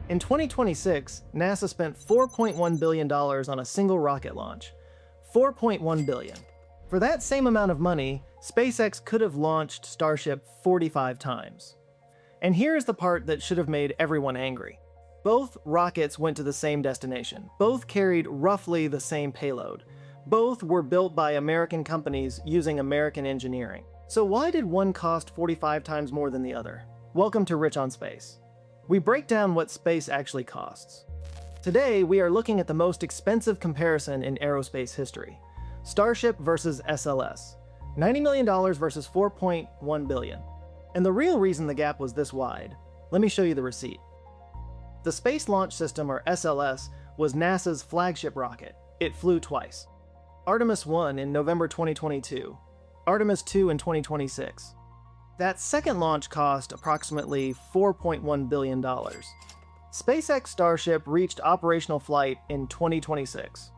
In 2026, NASA spent $4.1 billion on a single rocket launch. $4.1 billion. For that same amount of money, SpaceX could have launched Starship 45 times. And here's the part that should have made everyone angry. Both rockets went to the same destination. Both carried roughly the same payload. Both were built by American companies using American engineering. So why did one cost 45 times more than the other? Welcome to Rich on Space. We break down what space actually costs. Today, we are looking at the most expensive comparison in aerospace history. Starship versus SLS. $90 million versus $4.1 billion. And the real reason the gap was this wide, let me show you the receipt. The Space Launch System, or SLS, was NASA's flagship rocket. It flew twice. Artemis 1 in November 2022, Artemis 2 in 2026. That second launch cost approximately $4.1 billion. SpaceX Starship reached operational flight in 2026.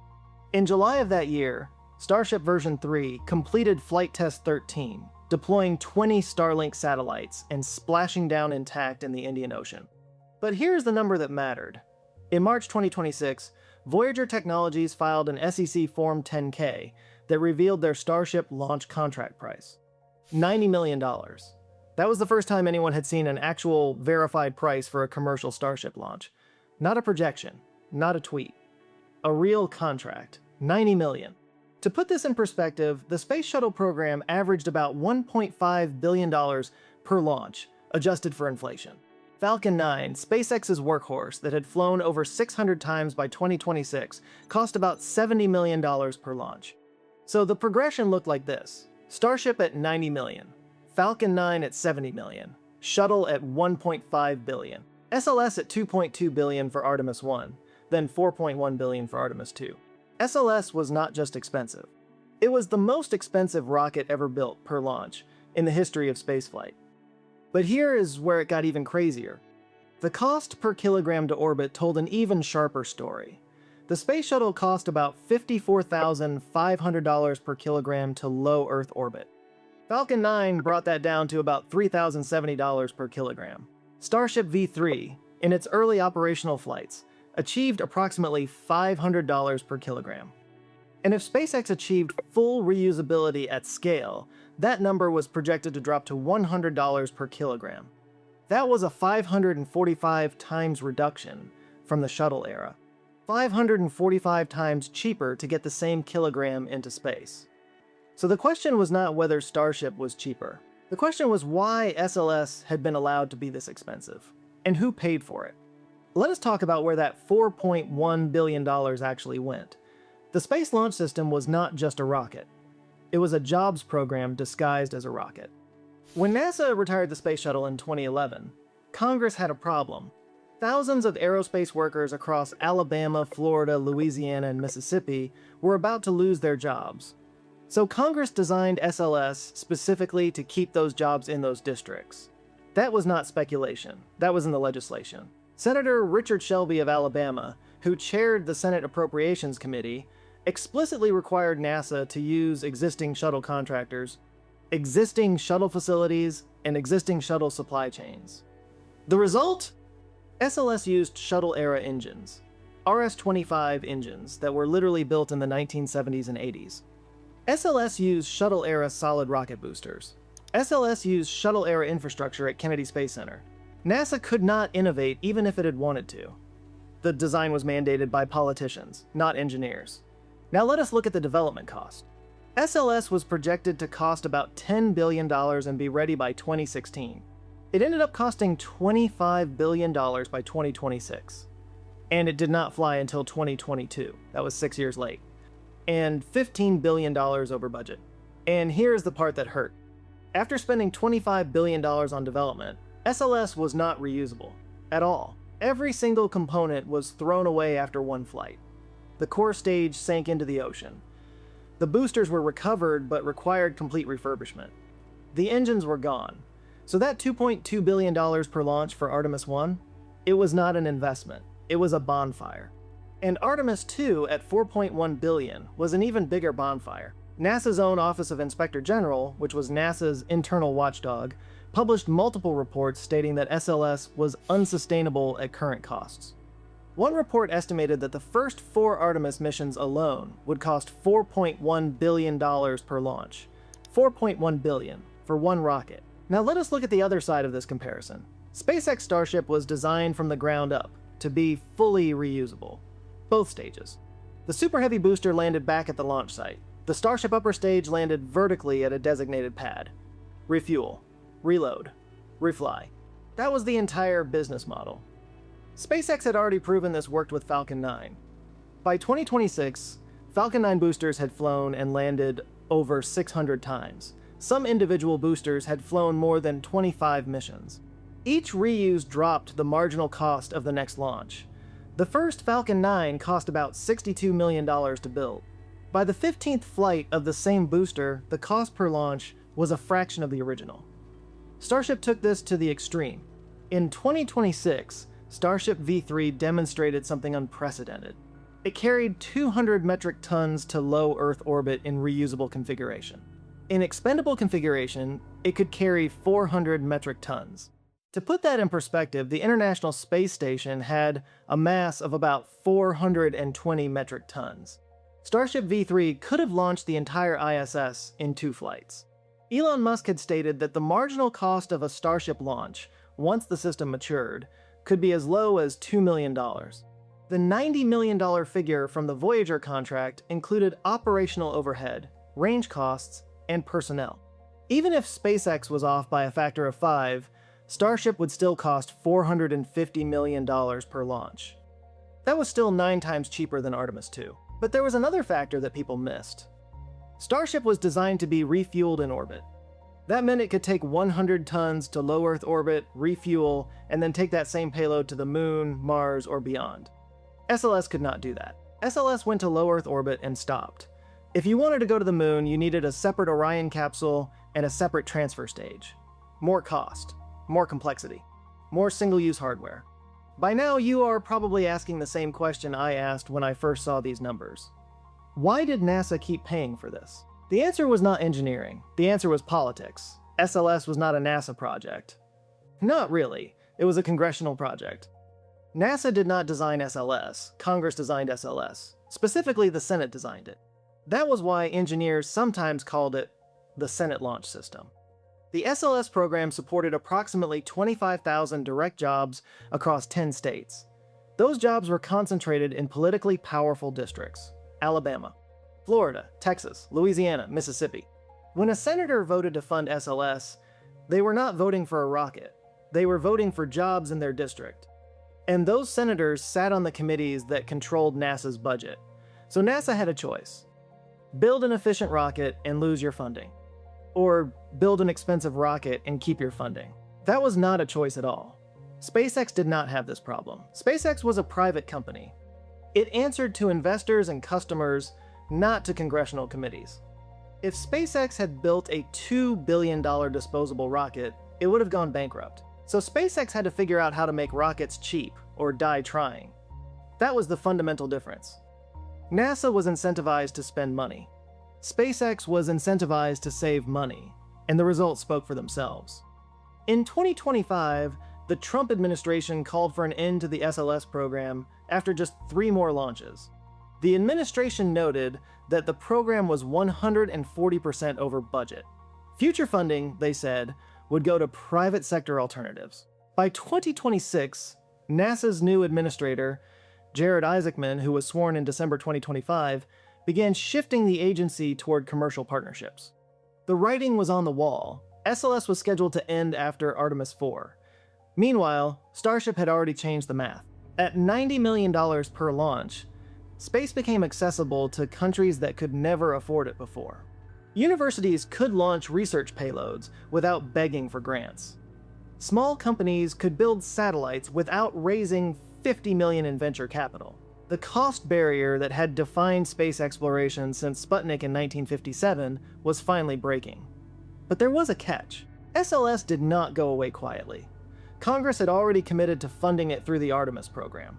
In July of that year, Starship version 3 completed Flight Test 13, deploying 20 Starlink satellites and splashing down intact in the Indian Ocean. But here's the number that mattered. In March 2026, Voyager Technologies filed an SEC Form 10-K that revealed their Starship launch contract price. $90 million. That was the first time anyone had seen an actual verified price for a commercial Starship launch. Not a projection, not a tweet. A real contract. $90 million. To put this in perspective, the Space Shuttle program averaged about $1.5 billion per launch, adjusted for inflation. Falcon 9, SpaceX's workhorse that had flown over 600 times by 2026, cost about $70 million per launch. So the progression looked like this. Starship at $90 million, Falcon 9 at $70 million, Shuttle at $1.5 billion, SLS at $2.2 billion for Artemis 1, then $4.1 billion for Artemis 2. SLS was not just expensive. It was the most expensive rocket ever built per launch in the history of spaceflight. But here is where it got even crazier. The cost per kilogram to orbit told an even sharper story. The Space Shuttle cost about $54,500 per kilogram to low Earth orbit. Falcon 9 brought that down to about $3,070 per kilogram. Starship V3, in its early operational flights, achieved approximately $500 per kilogram. And if SpaceX achieved full reusability at scale, that number was projected to drop to $100 per kilogram. That was a 545 times reduction from the shuttle era. 545 times cheaper to get the same kilogram into space. So the question was not whether Starship was cheaper. The question was why SLS had been allowed to be this expensive, and who paid for it. Let us talk about where that $4.1 billion actually went. The Space Launch System was not just a rocket. It was a jobs program disguised as a rocket. When NASA retired the Space Shuttle in 2011, Congress had a problem. Thousands of aerospace workers across Alabama, Florida, Louisiana, and Mississippi were about to lose their jobs. So Congress designed SLS specifically to keep those jobs in those districts. That was not speculation. That was in the legislation. Senator Richard Shelby of Alabama, who chaired the Senate Appropriations Committee, explicitly required NASA to use existing shuttle contractors, existing shuttle facilities, and existing shuttle supply chains. The result? SLS used shuttle-era engines, RS-25 engines that were literally built in the 1970s and 80s. SLS used shuttle-era solid rocket boosters. SLS used shuttle-era infrastructure at Kennedy Space Center. NASA could not innovate even if it had wanted to. The design was mandated by politicians, not engineers. Now let us look at the development cost. SLS was projected to cost about $10 billion and be ready by 2016. It ended up costing $25 billion by 2026. And it did not fly until 2022. That was 6 years late. And $15 billion over budget. And here's the part that hurt. After spending $25 billion on development, SLS was not reusable at all. Every single component was thrown away after one flight. The core stage sank into the ocean. The boosters were recovered but required complete refurbishment. The engines were gone. So that $2.2 billion per launch for Artemis 1, it was not an investment. It was a bonfire. And Artemis 2 at $4.1 billion was an even bigger bonfire. NASA's own Office of Inspector General, which was NASA's internal watchdog, published multiple reports stating that SLS was unsustainable at current costs. One report estimated that the first 4 Artemis missions alone would cost $4.1 billion per launch. $4.1 billion for one rocket. Now let us look at the other side of this comparison. SpaceX Starship was designed from the ground up to be fully reusable. Both stages. The Super Heavy booster landed back at the launch site. The Starship upper stage landed vertically at a designated pad. Refuel, reload, refly. That was the entire business model. SpaceX had already proven this worked with Falcon 9. By 2026, Falcon 9 boosters had flown and landed over 600 times. Some individual boosters had flown more than 25 missions. Each reuse dropped the marginal cost of the next launch. The first Falcon 9 cost about $62 million to build. By the 15th flight of the same booster, the cost per launch was a fraction of the original. Starship took this to the extreme. In 2026, Starship V3 demonstrated something unprecedented. It carried 200 metric tons to low Earth orbit in reusable configuration. In expendable configuration, it could carry 400 metric tons. To put that in perspective, the International Space Station had a mass of about 420 metric tons. Starship V3 could have launched the entire ISS in 2 flights. Elon Musk had stated that the marginal cost of a Starship launch, once the system matured, could be as low as $2 million. The $90 million figure from the Voyager contract included operational overhead, range costs, and personnel. Even if SpaceX was off by a factor of 5, Starship would still cost $450 million per launch. That was still 9 times cheaper than Artemis 2. But there was another factor that people missed. Starship was designed to be refueled in orbit. That meant it could take 100 tons to low Earth orbit, refuel, and then take that same payload to the Moon, Mars, or beyond. SLS could not do that. SLS went to low Earth orbit and stopped. If you wanted to go to the Moon, you needed a separate Orion capsule and a separate transfer stage. More cost, more complexity, more single-use hardware. By now, you are probably asking the same question I asked when I first saw these numbers. Why did NASA keep paying for this? The answer was not engineering. The answer was politics. SLS was not a NASA project. Not really. It was a congressional project. NASA did not design SLS. Congress designed SLS. Specifically, the Senate designed it. That was why engineers sometimes called it the Senate Launch System. The SLS program supported approximately 25,000 direct jobs across 10 states. Those jobs were concentrated in politically powerful districts: Alabama, Florida, Texas, Louisiana, Mississippi. When a senator voted to fund SLS, they were not voting for a rocket. They were voting for jobs in their district. And those senators sat on the committees that controlled NASA's budget. So NASA had a choice: build an efficient rocket and lose your funding, or build an expensive rocket and keep your funding. That was not a choice at all. SpaceX did not have this problem. SpaceX was a private company. It answered to investors and customers, not to congressional committees. If SpaceX had built a $2 billion disposable rocket, it would have gone bankrupt. So SpaceX had to figure out how to make rockets cheap, or die trying. That was the fundamental difference. NASA was incentivized to spend money. SpaceX was incentivized to save money, and the results spoke for themselves. In 2025, the Trump administration called for an end to the SLS program after just 3 more launches. The administration noted that the program was 140% over budget. Future funding, they said, would go to private sector alternatives. By 2026, NASA's new administrator, Jared Isaacman, who was sworn in December 2025, began shifting the agency toward commercial partnerships. The writing was on the wall. SLS was scheduled to end after Artemis 4. Meanwhile, Starship had already changed the math. At $90 million per launch, space became accessible to countries that could never afford it before. Universities could launch research payloads without begging for grants. Small companies could build satellites without raising $50 million in venture capital. The cost barrier that had defined space exploration since Sputnik in 1957 was finally breaking. But there was a catch. SLS did not go away quietly. Congress had already committed to funding it through the Artemis program.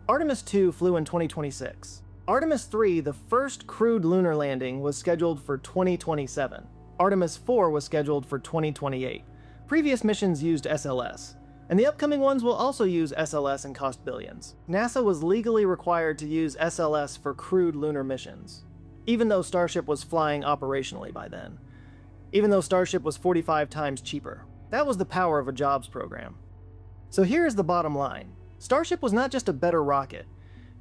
Artemis 2 flew in 2026. Artemis 3, the first crewed lunar landing, was scheduled for 2027. Artemis 4 was scheduled for 2028. Previous missions used SLS, and the upcoming ones will also use SLS and cost billions. NASA was legally required to use SLS for crewed lunar missions, even though Starship was flying operationally by then. Even though Starship was 45 times cheaper. That was the power of a jobs program. So here's the bottom line. Starship was not just a better rocket,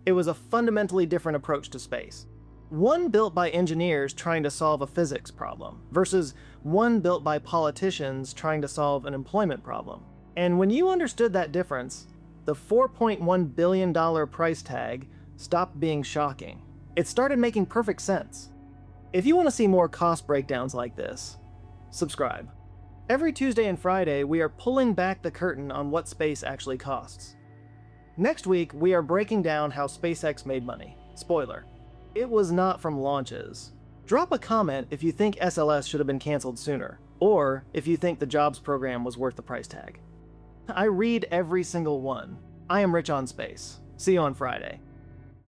it was a fundamentally different approach to space. One built by engineers trying to solve a physics problem, versus one built by politicians trying to solve an employment problem. And when you understood that difference, the $4.1 billion price tag stopped being shocking. It started making perfect sense. If you want to see more cost breakdowns like this, subscribe. Every Tuesday and Friday, we are pulling back the curtain on what space actually costs. Next week, we are breaking down how SpaceX made money. Spoiler, it was not from launches. Drop a comment if you think SLS should have been canceled sooner, or if you think the jobs program was worth the price tag. I read every single one. I am Rich on Space. See you on Friday.